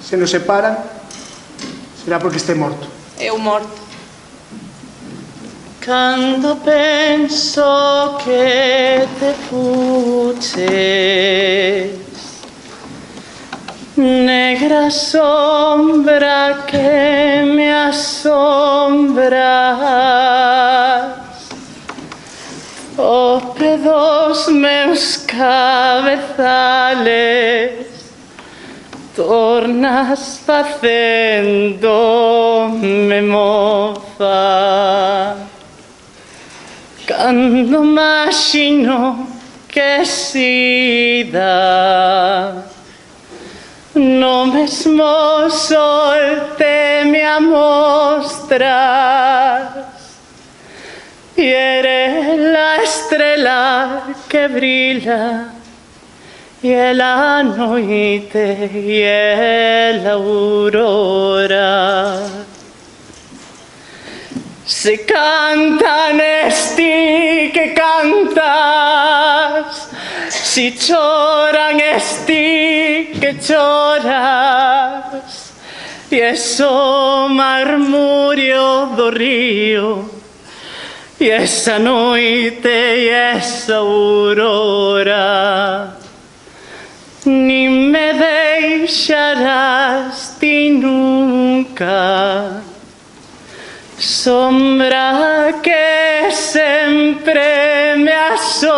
se nos separan, será porque este morto. É o morto. Cando penso que te fuches, negra sombra que me asombras, tope dos meus cabezales, tornas facendome moza. Cando imagino que sida no mesmo sol te me amostras y eres la estrella que brilla y la noite y la aurora. Se cantan esti que cantas, si choran esti que choras, y eso murmurio do río, y esa noite y esa aurora, ni me deixarás ti nunca. Sombra que sempre me asombra.